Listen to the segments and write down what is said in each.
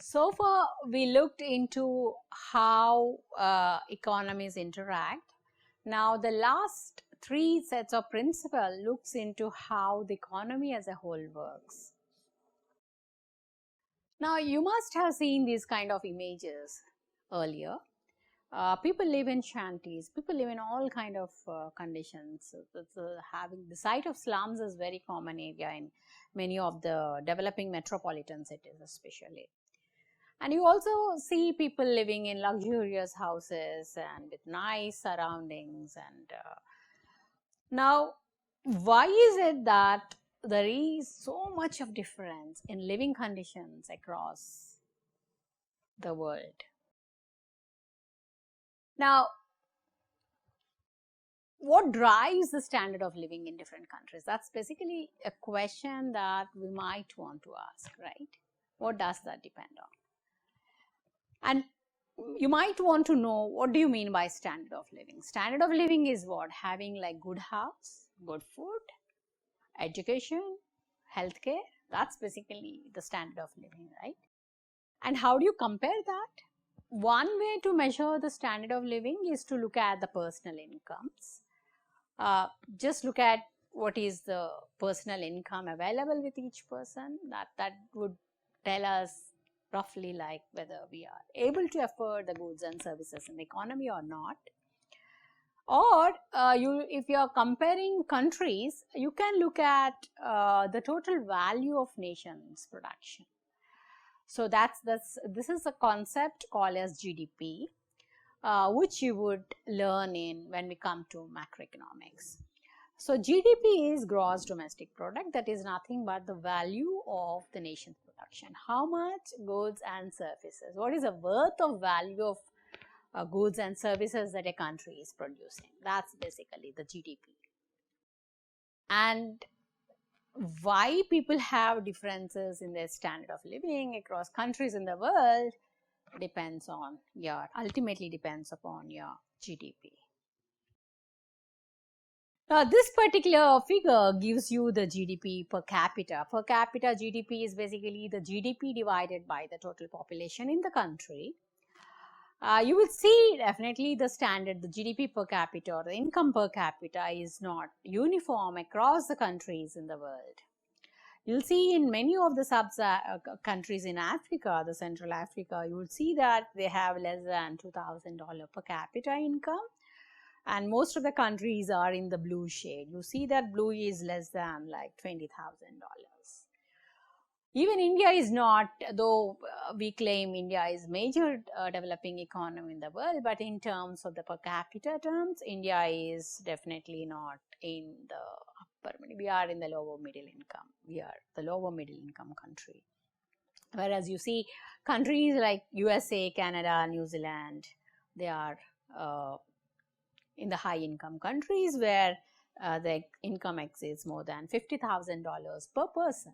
So far, we looked into how economies interact. Now, the last three sets of principle looks into how the economy as a whole works. Now, you must have seen these kind of images earlier. People live in shanties. People live in all kind of conditions. Having the sight of slums is very common area in many of the developing metropolitan cities, especially. And you also see people living in luxurious houses and with nice surroundings. And now, why is it that there is so much of difference in living conditions across the world? Now, what drives the standard of living in different countries? That's basically a question that we might want to ask, right? What does that depend on? And you might want to know, what do you mean by standard of living? Standard of living is what? Having like good house, good food, education, healthcare. That's basically the standard of living, right? And how do you compare that? One way to measure the standard of living is to look at the personal incomes. Just look at what is the personal income available with each person. That would tell us roughly like whether we are able to afford the goods and services in the economy or not. Or if you are comparing countries, you can look at the total value of nation's production. So this is a concept called as GDP, which you would learn when we come to macroeconomics. So GDP is gross domestic product. That is nothing but the value of the nation's production. How much goods and services? What is the worth of value of goods and services that a country is producing? That's basically the GDP. And why people have differences in their standard of living across countries in the world ultimately depends upon your GDP. Now, this particular figure gives you the GDP per capita. Per capita GDP is basically the GDP divided by the total population in the country. You will see definitely the standard, the GDP per capita or the income per capita is not uniform across the countries in the world. You'll see in many of the countries in Africa, the Central Africa, you will see that they have less than $2,000 per capita income. And most of the countries are in the blue shade. You see that blue is less than like $20,000. Even India is not, though we claim India is major developing economy in the world, but in terms of the per capita terms, India is definitely not in the upper middle. We are in the lower middle income. We are the lower middle income country. Whereas you see countries like USA, Canada, New Zealand, they are in the high income countries where the income exceeds more than $50,000 per person.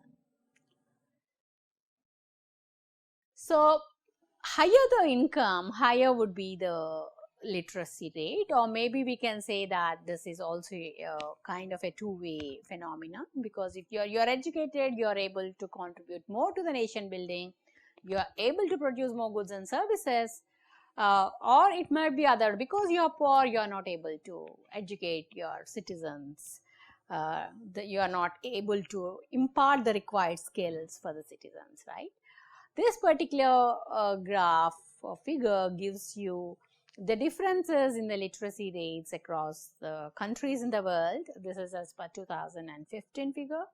So, higher the income, higher would be the literacy rate, or maybe we can say that this is also a kind of a two-way phenomenon, because if you're educated, you're able to contribute more to the nation building, you're able to produce more goods and services, or it might be other, because you're poor, you're not able to educate your citizens, you are not able to impart the required skills for the citizens, right? This particular graph or figure gives you the differences in the literacy rates across the countries in the world. This is as per 2015 figure.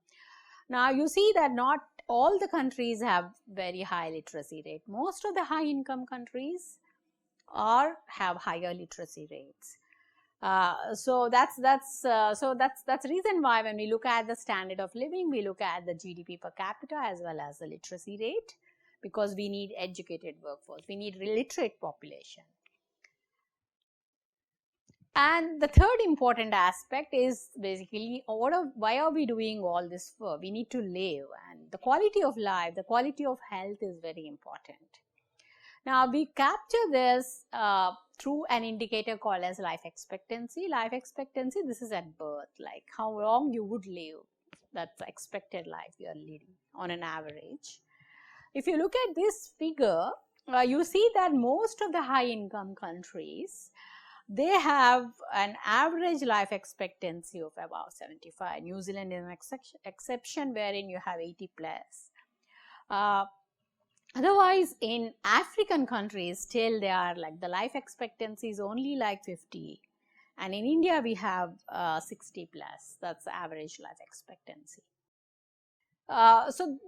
Now, you see that not all the countries have very high literacy rate. Most of the high income countries have higher literacy rates. So that's the reason why when we look at the standard of living, we look at the GDP per capita as well as the literacy rate, because we need educated workforce, we need literate population. And the third important aspect is basically why are we doing all this for? We need to live, and the quality of life, the quality of health is very important. Now, we capture this through an indicator called as life expectancy. Life expectancy, this is at birth, like how long you would live. That's the expected life you are leading on an average. if you look at this figure, you see that most of the high income countries, they have an average life expectancy of about 75. New Zealand is an exception wherein you have 80 plus. Otherwise, in African countries, still they are like the life expectancy is only like 50. And in India, we have 60 plus. That's the average life expectancy. So,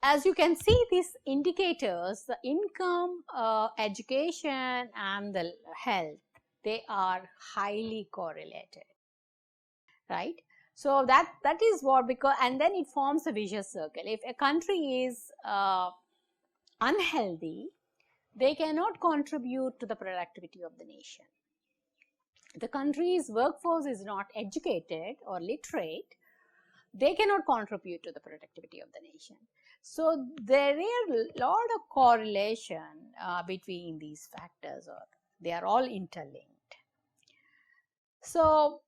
as you can see, these indicators, the income, education, and the health, they are highly correlated, right? So, that is what, because, and then it forms a vicious circle. If a country is unhealthy, they cannot contribute to the productivity of the nation. The country's workforce is not educated or literate, they cannot contribute to the productivity of the nation. So, there is a lot of correlation between these factors, or they are all interlinked. So,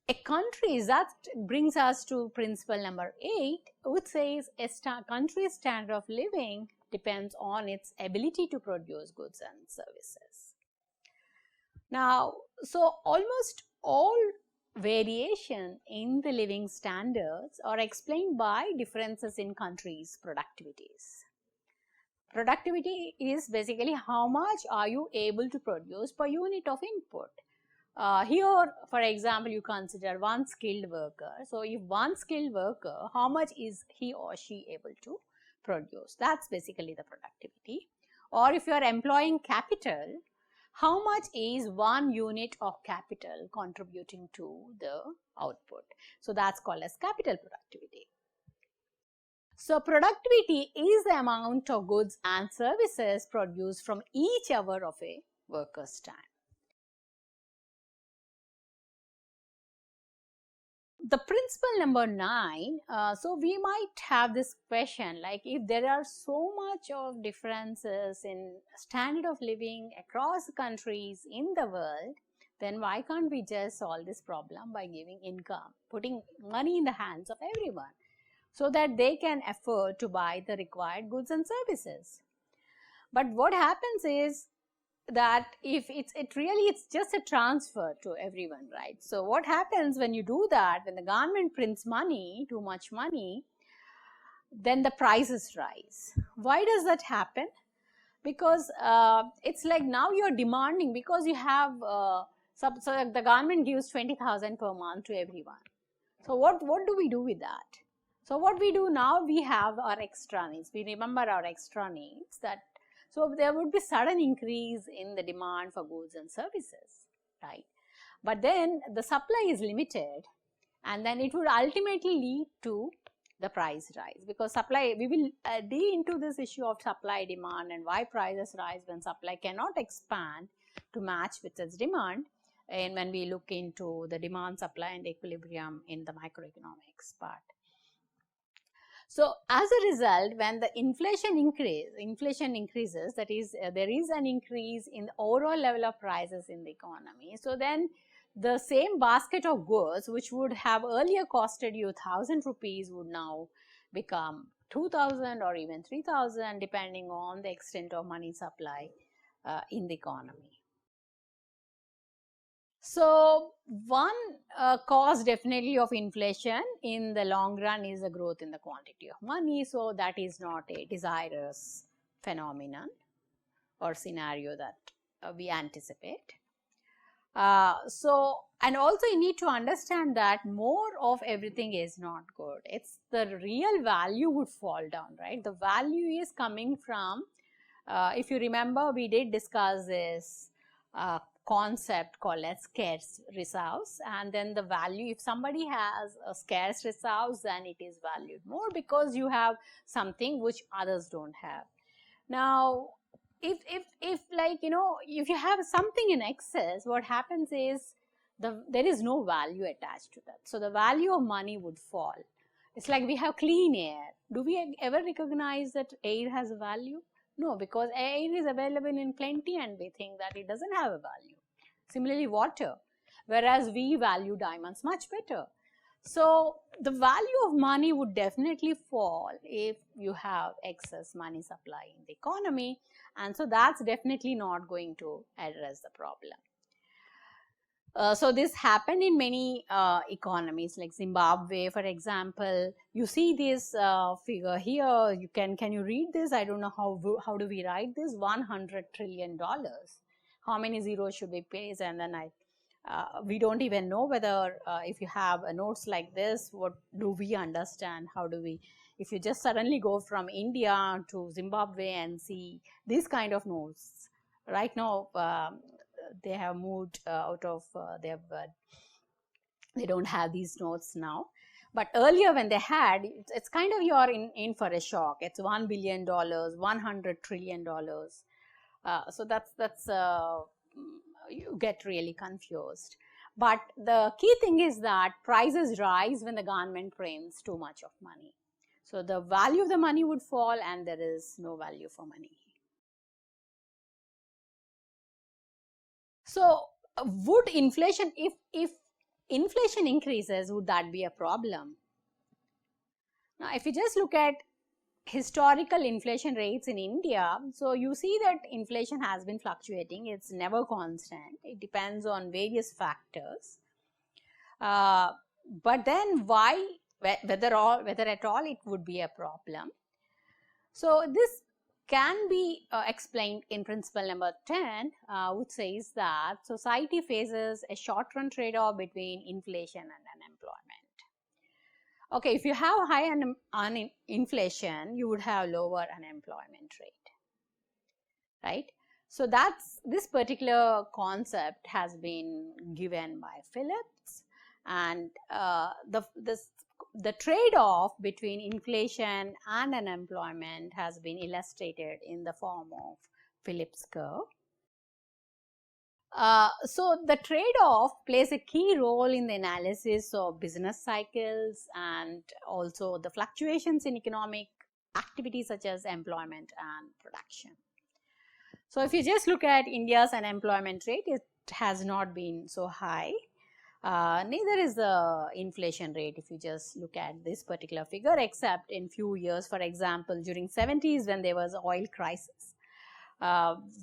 a country, that brings us to principle number 8, which says a country's standard of living depends on its ability to produce goods and services. Now, so almost all variation in the living standards are explained by differences in countries' productivities. Productivity is basically how much are you able to produce per unit of input. Here, for example, you consider one skilled worker. So, if one skilled worker, how much is he or she able to produce? That's basically the productivity. Or if you are employing capital, how much is one unit of capital contributing to the output? So, that's called as capital productivity. So, productivity is the amount of goods and services produced from each hour of a worker's time. The principle number 9, so we might have this question, like if there are so much of differences in standard of living across countries in the world, then why can't we just solve this problem by giving income, putting money in the hands of everyone so that they can afford to buy the required goods and services? But what happens is that if it's just a transfer to everyone, right? So what happens when you do that, when the government prints money, too much money, then the prices rise. Why does that happen? Because it's like now you're demanding, because you have so the government gives 20,000 per month to everyone. So what do we do with that? So what we do now, we have our extra needs. We remember our extra needs, that so there would be sudden increase in the demand for goods and services, right? But then the supply is limited, and then it would ultimately lead to the price rise, because supply, we will dig into this issue of supply demand and why prices rise when supply cannot expand to match with its demand, and when we look into the demand, supply and equilibrium in the microeconomics part. So, as a result, when the inflation increases, that is there is an increase in the overall level of prices in the economy. So, then the same basket of goods which would have earlier costed you 1,000 rupees would now become 2,000 or even 3,000, depending on the extent of money supply in the economy. So, one cause definitely of inflation in the long run is the growth in the quantity of money. So, that is not a desirous phenomenon or scenario that we anticipate. So, and also you need to understand that more of everything is not good. It's the real value would fall down, right? The value is coming from, if you remember, we did discuss this concept called as scarce resource, and then the value, if somebody has a scarce resource, then it is valued more because you have something which others don't have. Now, if like, you know, if you have something in excess, what happens is there is no value attached to that. So the value of money would fall. It's like we have clean air. Do we ever recognize that air has a value? No, because air is available in plenty and we think that it doesn't have a value. Similarly, water, whereas we value diamonds much better. So the value of money would definitely fall if you have excess money supply in the economy, and so that's definitely not going to address the problem. So this happened in many economies like Zimbabwe, for example. You see this figure here. You can you read this? I don't know how do we write this? $100 trillion. How many zeros should we place? And then we don't even know whether if you have notes like this, what do we understand? How do we? If you just suddenly go from India to Zimbabwe and see these kind of notes, right now. They have moved out of they don't have these notes now, but earlier when they had, it's kind of you're in for a shock. It's $1 billion, $100 trillion. So that's you get really confused. But the key thing is that prices rise when the government prints too much of money. So the value of the money would fall and there is no value for money. So would inflation, if inflation increases, would that be a problem? Now, if you just look at historical inflation rates in India, so you see that inflation has been fluctuating. It's never constant. It depends on various factors. But then why, whether at all it would be a problem? So this can be explained in principle number 10, which says that society faces a short-run trade-off between inflation and unemployment. Okay, if you have high inflation, you would have lower unemployment rate, right? So that's this particular concept has been given by Phillips, and the trade-off between inflation and unemployment has been illustrated in the form of Phillips curve. So the trade-off plays a key role in the analysis of business cycles and also the fluctuations in economic activities such as employment and production. So if you just look at India's unemployment rate, it has not been so high. Neither is the inflation rate if you just look at this particular figure, except in few years. For example, during 70s when there was oil crisis,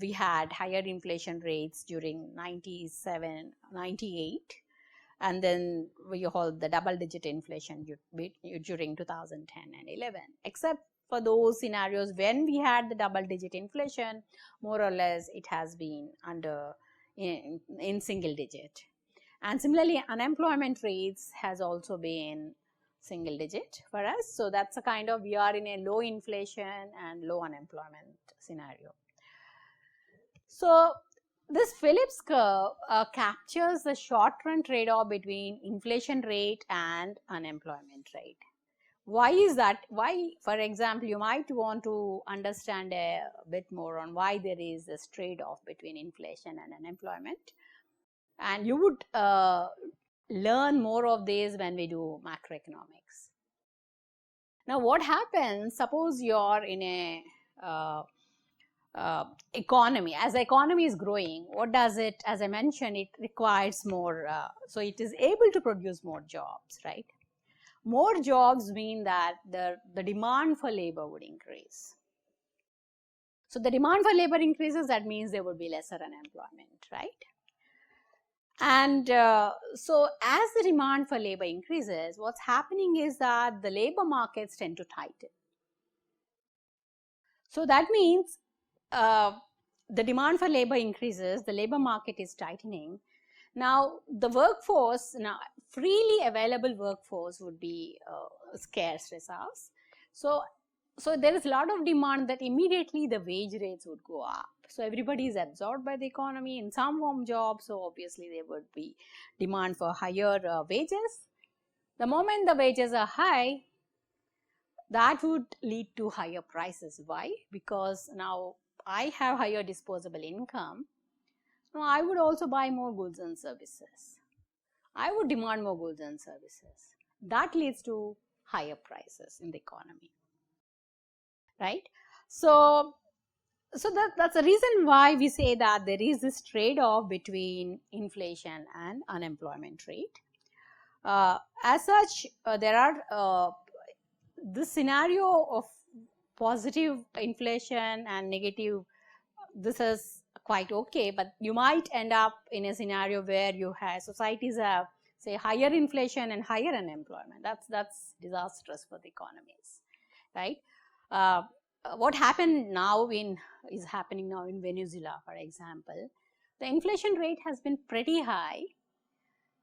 we had higher inflation rates during 97, 98, and then we hold the double-digit inflation during 2010 and 11. Except for those scenarios when we had the double-digit inflation, more or less it has been under in single digit. And similarly, unemployment rates has also been single digit for us. So that's a kind of, we are in a low inflation and low unemployment scenario. So this Phillips curve captures the short-run trade-off between inflation rate and unemployment rate. Why is that? Why, for example, you might want to understand a bit more on why there is this trade-off between inflation and unemployment. And you would learn more of this when we do macroeconomics. Now, what happens, suppose you're in a economy. As the economy is growing, what does it, as I mentioned, it requires more, so it is able to produce more jobs, right? More jobs mean that the demand for labor would increase. So the demand for labor increases, that means there would be lesser unemployment, right? And so as the demand for labor increases, what's happening is that the labor markets tend to tighten. So that means the demand for labor increases, the labor market is tightening. Now the workforce, now freely available workforce would be scarce resource. So there is a lot of demand that immediately the wage rates would go up. So everybody is absorbed by the economy in some form jobs, so obviously there would be demand for higher wages. The moment the wages are high, that would lead to higher prices. Why? Because now I have higher disposable income. Now I would also buy more goods and services. I would demand more goods and services. That leads to higher prices in the economy, right? So that's the reason why we say that there is this trade-off between inflation and unemployment rate. As such, there are this scenario of positive inflation and negative, this is quite okay, but you might end up in a scenario where you have societies have, say, higher inflation and higher unemployment. That's disastrous for the economies, right? What happened now is happening now in Venezuela, for example. The inflation rate has been pretty high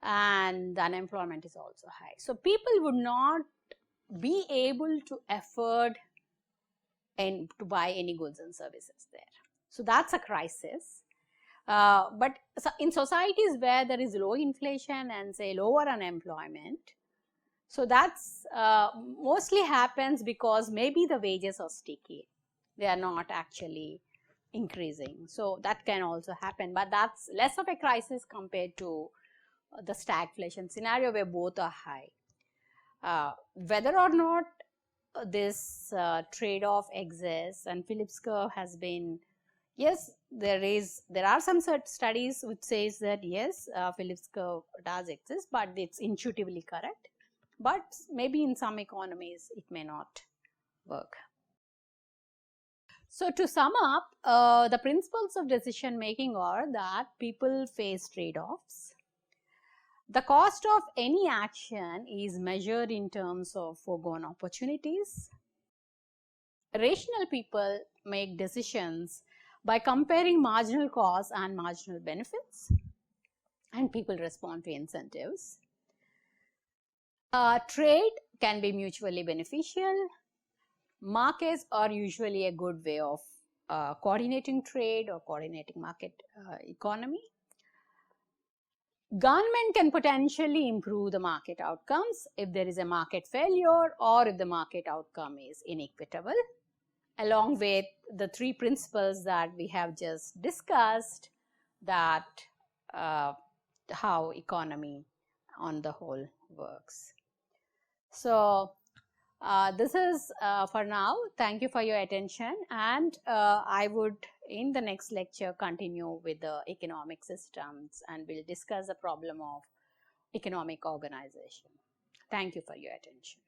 and the unemployment is also high. So people would not be able to afford and to buy any goods and services there. So that's a crisis. But in societies where there is low inflation and say lower unemployment, so that's mostly happens because maybe the wages are sticky. They are not actually increasing. So that can also happen, but that's less of a crisis compared to the stagflation scenario where both are high. Whether or not this trade-off exists, and Phillips curve has been, yes, there are some studies which says that yes, Phillips curve does exist, but it's intuitively correct. But maybe in some economies it may not work. So to sum up, the principles of decision making are that people face trade-offs. The cost of any action is measured in terms of foregone opportunities. Rational people make decisions by comparing marginal costs and marginal benefits, and people respond to incentives. Trade can be mutually beneficial. Markets are usually a good way of coordinating trade or coordinating market economy. Government can potentially improve the market outcomes if there is a market failure or if the market outcome is inequitable, along with the three principles that we have just discussed, that how economy on the whole works. So this is for now. Thank you for your attention, and I would in the next lecture continue with the economic systems, and we'll discuss the problem of economic organization. Thank you for your attention.